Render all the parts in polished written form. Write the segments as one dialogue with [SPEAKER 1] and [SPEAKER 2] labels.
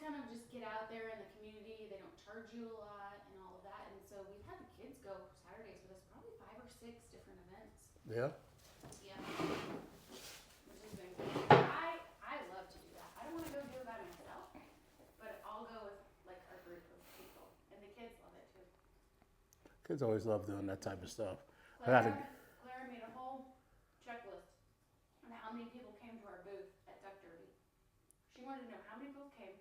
[SPEAKER 1] kind of just get out there in the community. They don't charge you a lot and all of that. And so we've had the kids go Saturdays with us, probably 5 or 6 different events.
[SPEAKER 2] Yeah.
[SPEAKER 1] Yeah. Which has been good. I love to do that. I don't want to go do it by myself, but I'll go with like our group of people. And the kids love it too.
[SPEAKER 2] Kids always love doing that type of stuff.
[SPEAKER 1] Clara made a whole checklist on how many people came to our booth at Duck Derby. She wanted to know how many people came,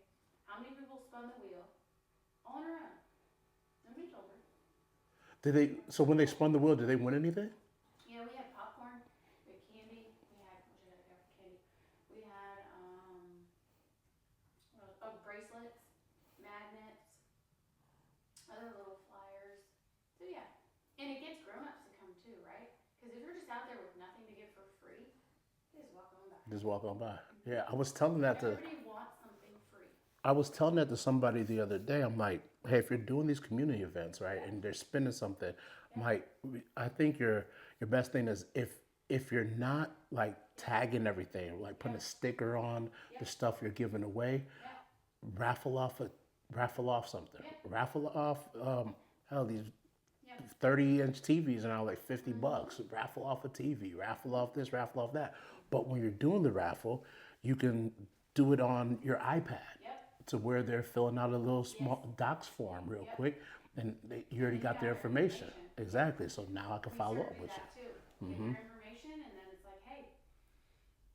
[SPEAKER 1] how many people spun the wheel, all on her own. Nobody told her.
[SPEAKER 2] So when they spun the wheel, did they win anything?
[SPEAKER 1] Yeah, we had popcorn, we had candy, we had, what did I get for candy? We had, bracelets, magnets, other little flyers. So yeah, and it gets grown-ups to come too, right? Because if you're just out there with nothing to give for free, you just walk on by.
[SPEAKER 2] Just walk on by. Yeah, I was telling that to.
[SPEAKER 1] Everybody wants something free.
[SPEAKER 2] I was telling that to somebody the other day. I'm like, hey, if you're doing these community events, right, and they're spending something, I'm like, I think your best thing is if you're not like tagging everything, like putting a sticker on the stuff you're giving away, raffle off something. Raffle off hell, these 30-inch TVs are now like $50. Raffle off a TV, raffle off this, raffle off that. But when you're doing the raffle, you can do it on your iPad to where they're filling out a little small docs form real quick, and you already got their information. Exactly. So now I can follow up with you.
[SPEAKER 1] Too. Get your information, and then it's like, hey,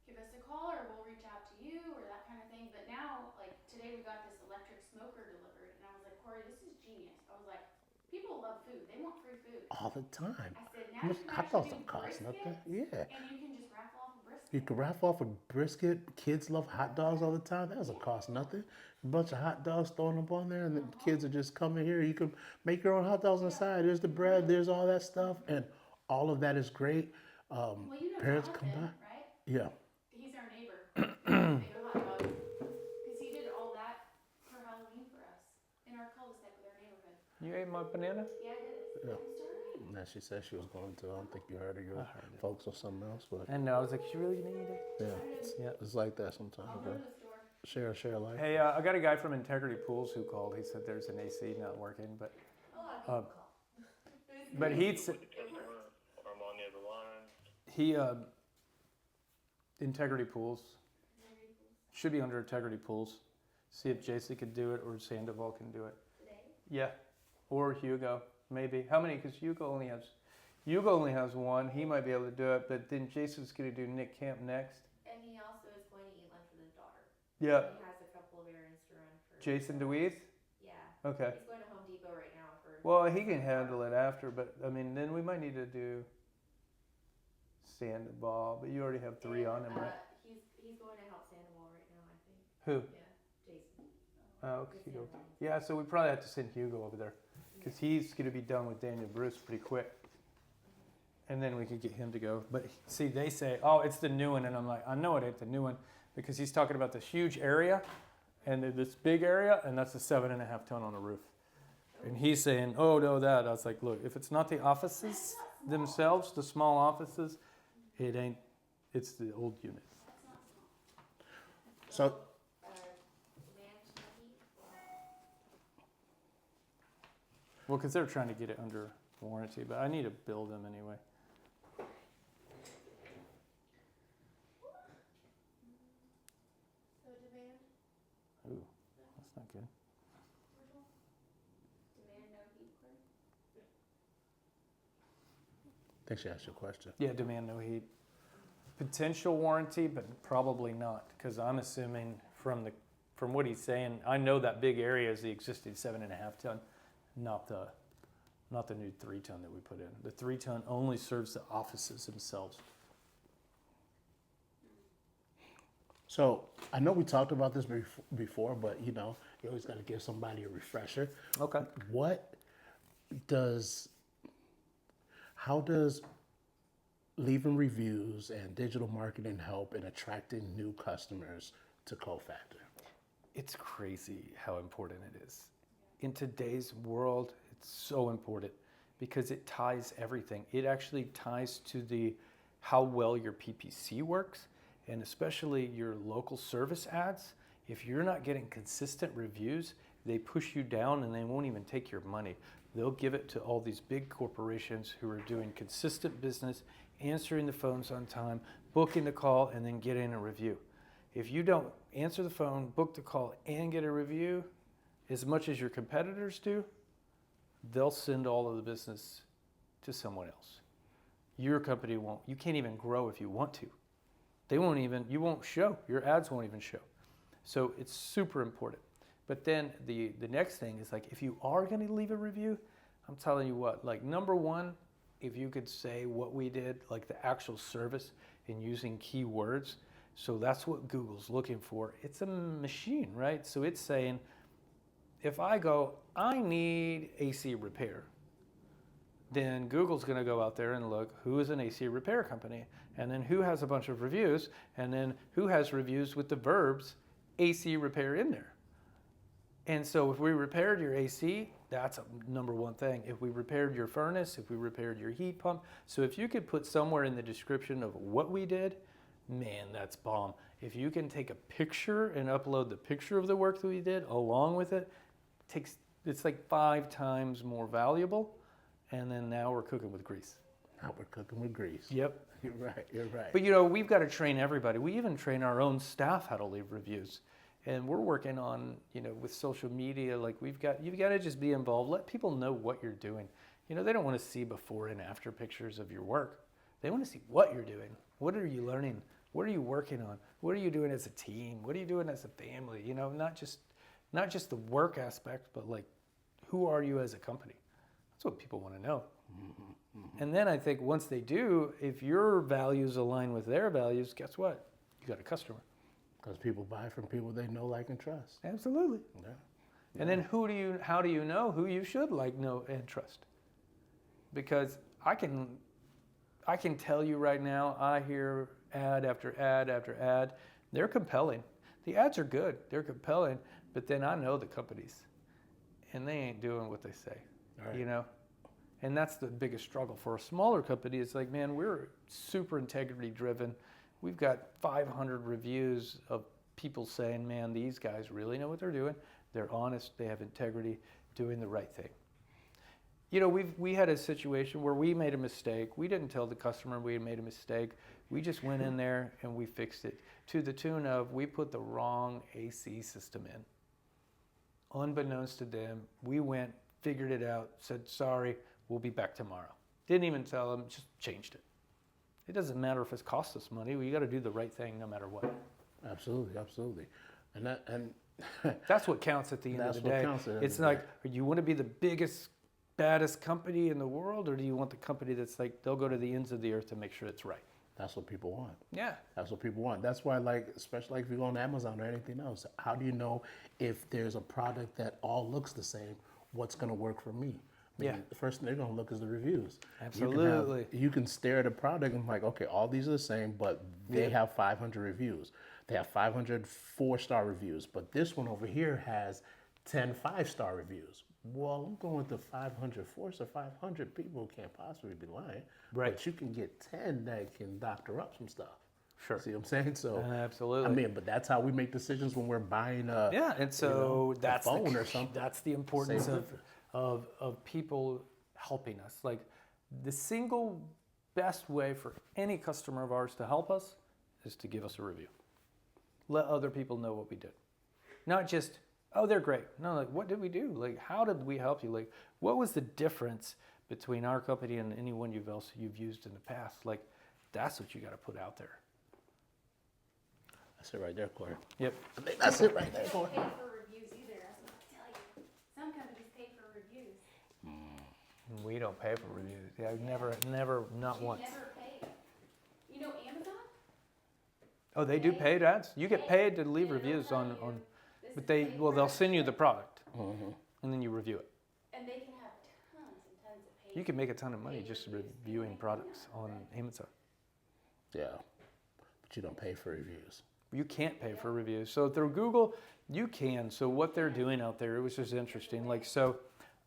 [SPEAKER 1] give us a call, or we'll reach out to you, or that kind of thing. But now, like today, we got this electric smoker delivered, and I was like, Corey, this is genius. I was like, people love food; they want free food
[SPEAKER 2] all the time.
[SPEAKER 1] I said, now you can
[SPEAKER 2] Hot dogs don't cost nothing. Yeah.
[SPEAKER 1] And you can just raffle off a brisket.
[SPEAKER 2] You can raffle off a brisket. Kids love hot dogs all the time. That doesn't cost nothing. A bunch of hot dogs throwing them on there, and the kids are just coming here. You can make your own hot dogs inside. There's the bread. There's all that stuff, and all of that is great.
[SPEAKER 1] Well, you know
[SPEAKER 2] Parents come
[SPEAKER 1] Jonathan,
[SPEAKER 2] by.
[SPEAKER 1] right?
[SPEAKER 2] Yeah.
[SPEAKER 1] He's our neighbor. Big hot dog. Because he did all that for Halloween for us in our cul-de-sac with our neighborhood.
[SPEAKER 3] You ate my banana?
[SPEAKER 1] Yeah, I did it.
[SPEAKER 2] Yeah.
[SPEAKER 1] I'm sorry.
[SPEAKER 2] And then she said she was going to. I don't think you heard her. You folks or something else, but
[SPEAKER 3] And I was like, you really gonna eat it?
[SPEAKER 2] yeah, it's like that sometimes.
[SPEAKER 1] I'll go to the store.
[SPEAKER 2] Share life.
[SPEAKER 3] Hey, I got a guy from Integrity Pools who called. He said there's an AC not working, but but he'd
[SPEAKER 4] I'm on the other line.
[SPEAKER 3] he Integrity Pools should be under Integrity Pools. See if Jason could do it or Sandoval can do it.
[SPEAKER 1] Today?
[SPEAKER 3] Yeah, or Hugo maybe. How many? Because Hugo only has one. He might be able to do it, but then Jason's gonna do Nick Camp next.
[SPEAKER 5] And he also is going to eat lunch with his daughter.
[SPEAKER 3] Yeah.
[SPEAKER 5] He has a couple of errands to run for.
[SPEAKER 3] Jason DeWeese?
[SPEAKER 5] Yeah.
[SPEAKER 3] Okay.
[SPEAKER 5] He's going to Home Depot right now for.
[SPEAKER 3] Well, he can handle it after, but I mean, then we might need to do Sandoval, but you already have 3 on him, right?
[SPEAKER 5] He's going to help Sandoval right now, I think.
[SPEAKER 3] Who?
[SPEAKER 5] Yeah, Jason.
[SPEAKER 3] Oh, okay. Yeah, so we probably have to send Hugo over there because he's going to be done with Daniel Bruce pretty quick. And then we could get him to go. But see, they say, oh, it's the new one. And I'm like, I know it ain't the new one because he's talking about this huge area and this big area, and that's a 7.5 ton on the roof. And he's saying, oh, no, that. I was like, look, if it's not the offices themselves, the small offices, it ain't, it's the old unit.
[SPEAKER 2] So
[SPEAKER 3] Well, because they're trying to get it under warranty, but I need to build them anyway.
[SPEAKER 1] So demand?
[SPEAKER 3] Ooh, that's not good.
[SPEAKER 1] Demand no heat cord?
[SPEAKER 2] I think she asked you a question.
[SPEAKER 3] Yeah, demand no heat. Potential warranty, but probably not, because I'm assuming from what he's saying, I know that big area is the existing 7.5 ton, not the new 3 ton that we put in. The 3 ton only serves the offices themselves.
[SPEAKER 2] So I know we talked about this before, but you always got to give somebody a refresher.
[SPEAKER 3] Okay.
[SPEAKER 2] How does leaving reviews and digital marketing help in attracting new customers to Cofactor?
[SPEAKER 3] It's crazy how important it is. In today's world, it's so important because it ties everything. It actually ties to how well your PPC works, and especially your local service ads If you're not getting consistent reviews, they push you down and they won't even take your money. They'll give it to all these big corporations who are doing consistent business, answering the phones on time, booking the call, and then getting a review. If you don't answer the phone, book the call, and get a review as much as your competitors do, they'll send all of the business to someone else. Your company won't. You can't even grow if you want to. You won't show. Your ads won't even show. So it's super important. But then the next thing is like, if you are going to leave a review, I'm telling you what, like number one, if you could say what we did, like the actual service and using keywords. So that's what Google's looking for. It's a machine, right? So it's saying, if I go, I need AC repair, then Google's going to go out there and look who is an AC repair company, and then who has a bunch of reviews, and then who has reviews with the verbs AC repair in there. And so if we repaired your AC, that's a number one thing. If we repaired your furnace, if we repaired your heat pump. So if you could put somewhere in the description of what we did, man, that's bomb. If you can take a picture and upload the picture of the work that we did along with it, it's like 5 times more valuable. And then now we're cooking with grease.
[SPEAKER 2] Now we're cooking with grease.
[SPEAKER 3] Yep.
[SPEAKER 2] You're right.
[SPEAKER 3] But we've got to train everybody. We even train our own staff how to leave reviews. And we're working on, with social media, like you've got to just be involved. Let people know what you're doing. They don't want to see before and after pictures of your work. They want to see what you're doing. What are you learning? What are you working on? What are you doing as a team? What are you doing as a family? Not just the work aspect, but like, who are you as a company? That's what people want to know. Mm-hmm, mm-hmm. And then I think once they do, if your values align with their values, guess what? You got a customer.
[SPEAKER 2] Because people buy from people they know, like, and trust.
[SPEAKER 3] Absolutely.
[SPEAKER 2] Yeah.
[SPEAKER 3] And then how do you know who you should like, know, and trust? Because I can tell you right now, I hear ad after ad after ad. They're compelling. The ads are good. They're compelling. But then I know the companies. And they ain't doing what they say. Right. And that's the biggest struggle for a smaller company. It's like, man, we're super integrity driven. We've got 500 reviews of people saying, man, these guys really know what they're doing. They're honest. They have integrity, doing the right thing. We had a situation where we made a mistake. We didn't tell the customer we had made a mistake. We just went in there and we fixed it to the tune of we put the wrong AC system in. Unbeknownst to them, we went, figured it out, said, sorry, we'll be back tomorrow. Didn't even tell them, just changed it. It doesn't matter if it costs us money. We got to do the right thing no matter what.
[SPEAKER 2] Absolutely. And
[SPEAKER 3] that's what counts at the end of the day. It's like, you want to be the biggest, baddest company in the world, or do you want the company that's like, they'll go to the ends of the earth to make sure it's right?
[SPEAKER 2] That's what people want.
[SPEAKER 3] Yeah.
[SPEAKER 2] That's what people want. That's why, like, especially like if you go on Amazon or anything else, how do you know if there's a product that all looks the same, what's going to work for me? The first thing they're going to look is the reviews.
[SPEAKER 3] Absolutely.
[SPEAKER 2] You can stare at a product and like, okay, all these are the same, but they have 500 reviews. They have 500 4-star reviews, but this one over here has 10 5-star reviews. Well, I'm going with the 500 4-star. 500 people can't possibly be lying.
[SPEAKER 3] Right.
[SPEAKER 2] But you can get 10 that can doctor up some stuff.
[SPEAKER 3] Sure.
[SPEAKER 2] See what I'm saying? So
[SPEAKER 3] absolutely.
[SPEAKER 2] But that's how we make decisions when we're buying
[SPEAKER 3] and so that's
[SPEAKER 2] a phone or something.
[SPEAKER 3] That's the importance of people helping us. Like, the single best way for any customer of ours to help us is to give us a review. Let other people know what we did. Not just, oh, they're great. No, like, what did we do? Like, how did we help you? Like, what was the difference between our company and anyone you've used in the past? Like, that's what you got to put out there.
[SPEAKER 2] That's it right there, Corey.
[SPEAKER 3] Yep.
[SPEAKER 2] I think that's it right there,
[SPEAKER 1] They
[SPEAKER 2] Corey.
[SPEAKER 1] don't pay for reviews either. That's what I tell you. Some companies pay for reviews.
[SPEAKER 3] We don't pay for reviews. Yeah, never, not once.
[SPEAKER 1] Never paid. Amazon?
[SPEAKER 3] Oh, they do paid ads? You get paid to leave reviews on but they'll send you the product, and then you review it.
[SPEAKER 1] And they can have tons and tons of paid.
[SPEAKER 3] You can make a ton of money just reviewing products on Amazon.
[SPEAKER 2] Yeah, but you don't pay for reviews.
[SPEAKER 3] You can't pay for reviews. So through Google, you can. So what they're doing out there, it was just interesting. Like, so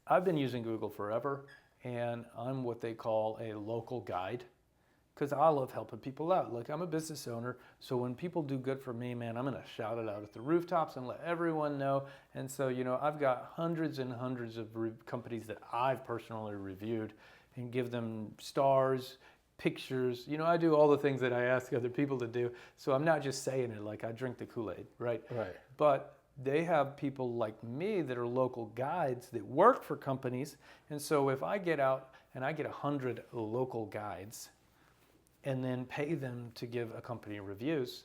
[SPEAKER 3] I've been using Google forever, and I'm what they call a local guide. because I love helping people out. Like, I'm a business owner, so when people do good for me, man, I'm going to shout it out at the rooftops and let everyone know. And so, I've got hundreds and hundreds of companies that I've personally reviewed and give them stars, pictures. I do all the things that I ask other people to do. So I'm not just saying it like I drink the Kool-Aid, right?
[SPEAKER 2] Right.
[SPEAKER 3] But they have people like me that are local guides that work for companies. And so if I get out and I get 100 local guides and then pay them to give a company reviews,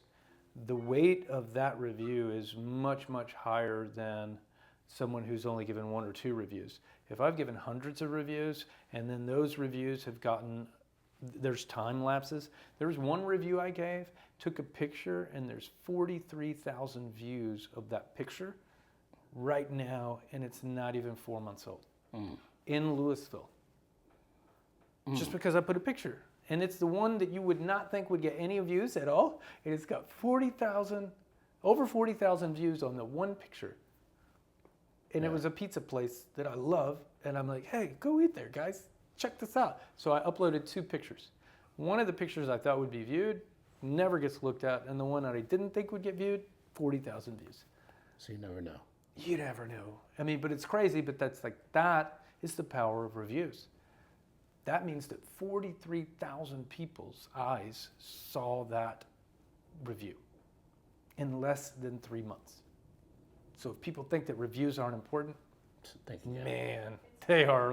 [SPEAKER 3] the weight of that review is much, much higher than someone who's only given 1 or 2 reviews. If I've given hundreds of reviews and then those reviews have gotten, there's time lapses. There was one review I gave, took a picture, and there's 43,000 views of that picture right now, and it's not even 4 months old in Louisville. Just because I put a picture. And it's the one that you would not think would get any views at all. And it's got over 40,000 views on the one picture. And it was a pizza place that I love. And I'm like, hey, go eat there, guys. Check this out. So I uploaded 2 pictures. One of the pictures I thought would be viewed never gets looked at. And the one that I didn't think would get viewed, 40,000 views.
[SPEAKER 2] So you never know.
[SPEAKER 3] You never know. I mean, but it's crazy, but that is the power of reviews. That means that 43,000 people's eyes saw that review in less than 3 months. So if people think that reviews aren't important, man, they are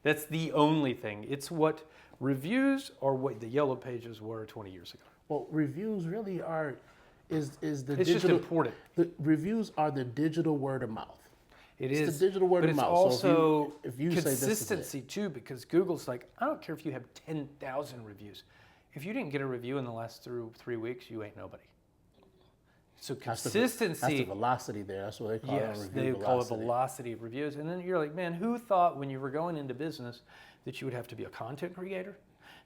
[SPEAKER 3] that's the only thing. It's what reviews are what the Yellow Pages were 20 years ago.
[SPEAKER 2] Well, reviews really is the
[SPEAKER 3] It's
[SPEAKER 2] digital.
[SPEAKER 3] just important.
[SPEAKER 2] The reviews are the digital word of mouth.
[SPEAKER 3] It
[SPEAKER 2] It's
[SPEAKER 3] is
[SPEAKER 2] the digital word
[SPEAKER 3] but
[SPEAKER 2] of
[SPEAKER 3] it's
[SPEAKER 2] mouth.
[SPEAKER 3] also
[SPEAKER 2] So if you say this is it.
[SPEAKER 3] consistency too, because Google's like, I don't care if you have 10,000 reviews. If you didn't get a review in the last 3 weeks, you ain't nobody. So consistency.
[SPEAKER 2] That's the velocity there. That's what they call it.
[SPEAKER 3] Yes,
[SPEAKER 2] Review
[SPEAKER 3] they
[SPEAKER 2] velocity.
[SPEAKER 3] call it velocity of reviews. And then you're like, man, who thought when you were going into business that you would have to be a content creator,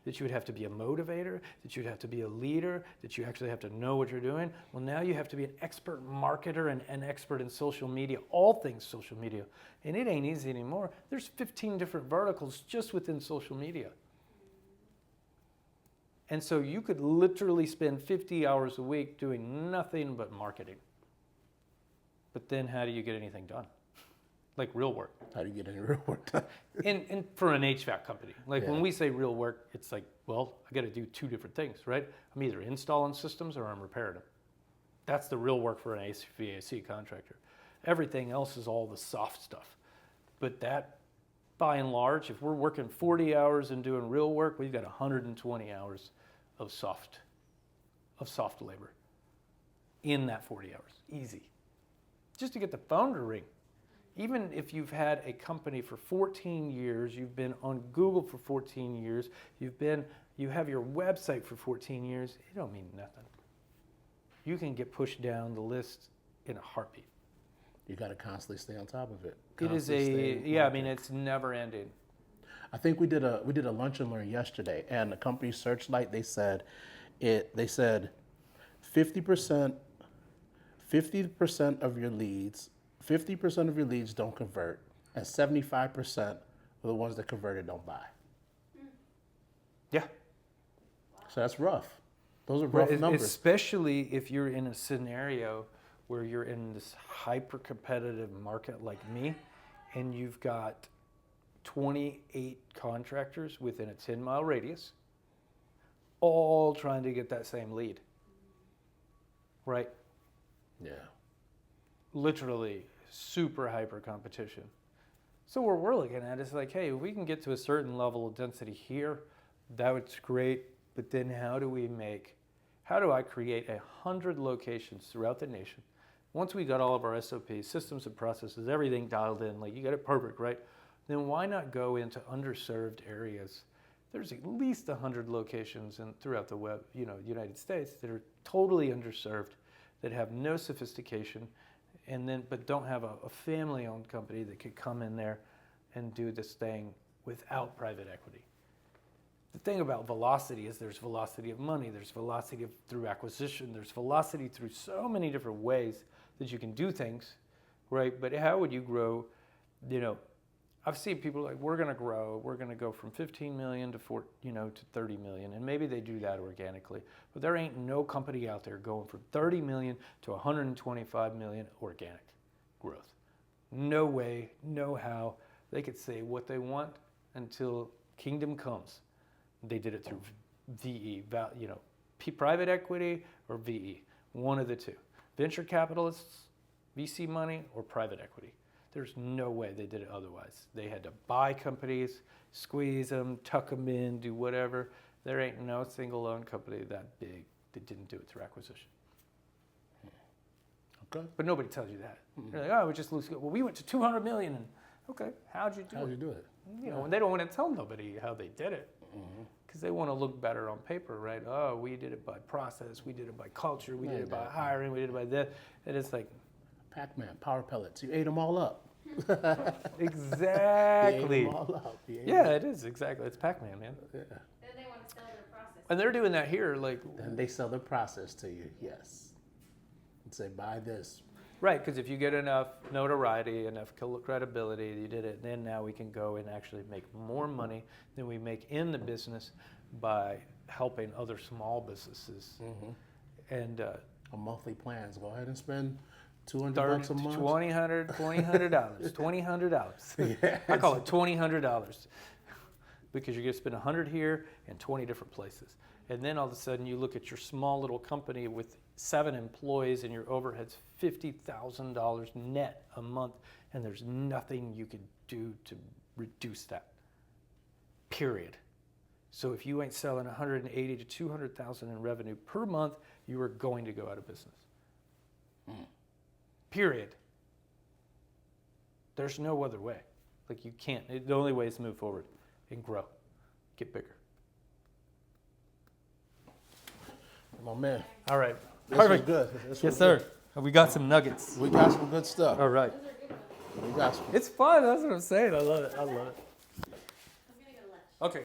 [SPEAKER 3] that you would have to be a motivator, that you'd have to be a leader, that you actually have to know what you're doing? Well, now you have to be an expert marketer and an expert in social media, all things social media. And it ain't easy anymore. There's 15 different verticals just within social media. And so you could literally spend 50 hours a week doing nothing but marketing. But then how do you get anything done? Like real work.
[SPEAKER 2] How do you get any real work done?
[SPEAKER 3] And for an HVAC company, like
[SPEAKER 2] Yeah.
[SPEAKER 3] when we say real work, it's like, well, I got to do 2 different things, right? I'm either installing systems or I'm repairing them. That's the real work for an HVAC contractor. Everything else is all the soft stuff. But that, by and large, if we're working 40 hours and doing real work, we've got 120 hours of soft labor in that 40 hours. Easy. Just to get the phone to ring. Even if you've had a company for 14 years, you've been on Google for 14 years, you have your website for 14 years, it don't mean nothing. You can get pushed down the list in a heartbeat.
[SPEAKER 2] You got to constantly stay on top of it.
[SPEAKER 3] It is it's never ending.
[SPEAKER 2] I think we did a lunch and learn yesterday, and the company Searchlight, they said 50% of your leads 50% of your leads don't convert, and 75% of the ones that converted don't buy.
[SPEAKER 3] Yeah.
[SPEAKER 2] So that's rough. Those are rough numbers.
[SPEAKER 3] Especially if you're in a scenario where you're in this hyper-competitive market like me, and you've got 28 contractors within a 10-mile radius, all trying to get that same lead. Right?
[SPEAKER 2] Yeah.
[SPEAKER 3] Literally super hyper competition. So what we're looking at is like, hey, if we can get to a certain level of density here, that's great. But then how do I create 100 locations throughout the nation? Once we got all of our SOPs, systems and processes, everything dialed in, like you got it perfect, right? Then why not go into underserved areas? There's at least 100 locations throughout the United States that are totally underserved, that have no sophistication, but don't have a family-owned company that could come in there and do this thing without private equity. The thing about velocity is there's velocity of money, there's velocity through acquisition, there's velocity through so many different ways that you can do things, right? But how would you grow, I've seen people like, we're going to grow. We're going to go from 15 million to to 30 million. And maybe they do that organically. But there ain't no company out there going from 30 million to 125 million organic growth. No way, no how. They could say what they want until kingdom comes. They did it through VE, private equity or VE, one of the two. Venture capitalists, VC money, or private equity. There's no way they did it otherwise. They had to buy companies, squeeze them, tuck them in, do whatever. There ain't no single loan company that big that didn't do it through acquisition.
[SPEAKER 2] Okay.
[SPEAKER 3] But nobody tells you that. They're like, oh, we just lose. Well, we went to 200 million. And okay, how'd you do
[SPEAKER 2] How'd
[SPEAKER 3] it?
[SPEAKER 2] you do it?
[SPEAKER 3] And they don't want to tell nobody how they did it because they want to look better on paper, right? Oh, we did it by process, we did it by culture, we did it by hiring, we did it by this. And it's like,
[SPEAKER 2] Pac-Man, power pellets. You ate them all up.
[SPEAKER 3] exactly.
[SPEAKER 2] You ate them all up.
[SPEAKER 3] Yeah, it is exactly. It's Pac-Man, man.
[SPEAKER 2] Yeah.
[SPEAKER 5] Then they want to sell their process.
[SPEAKER 3] And they're doing that here, like,
[SPEAKER 2] Then they sell the process to you. Yes. And say, buy this.
[SPEAKER 3] right? Because if you get enough notoriety, enough credibility, you did it. Then now we can go and actually make more money than we make in the business by helping other small businesses. And
[SPEAKER 2] On monthly plans, go ahead and spend $200 a month.
[SPEAKER 3] $200, $200.
[SPEAKER 2] Yeah.
[SPEAKER 3] I call it $200 because you're going to spend 100 here and 20 different places. And then all of a sudden you look at your small little company with 7 employees and your overhead's $50,000 net a month, and there's nothing you can do to reduce that. Period. So if you ain't selling 180 to 200,000 in revenue per month, you are going to go out of business. Period. There's no other way. Like you can't. The only way is to move forward and grow, get bigger.
[SPEAKER 2] My man.
[SPEAKER 3] All right.
[SPEAKER 2] This was
[SPEAKER 3] Perfect.
[SPEAKER 2] good. This
[SPEAKER 3] Yes,
[SPEAKER 2] was
[SPEAKER 3] sir.
[SPEAKER 2] good.
[SPEAKER 3] We got some nuggets.
[SPEAKER 2] We got some good stuff.
[SPEAKER 3] All right.
[SPEAKER 2] We got some.
[SPEAKER 3] It's fun. That's what I'm saying. I love it. I love it.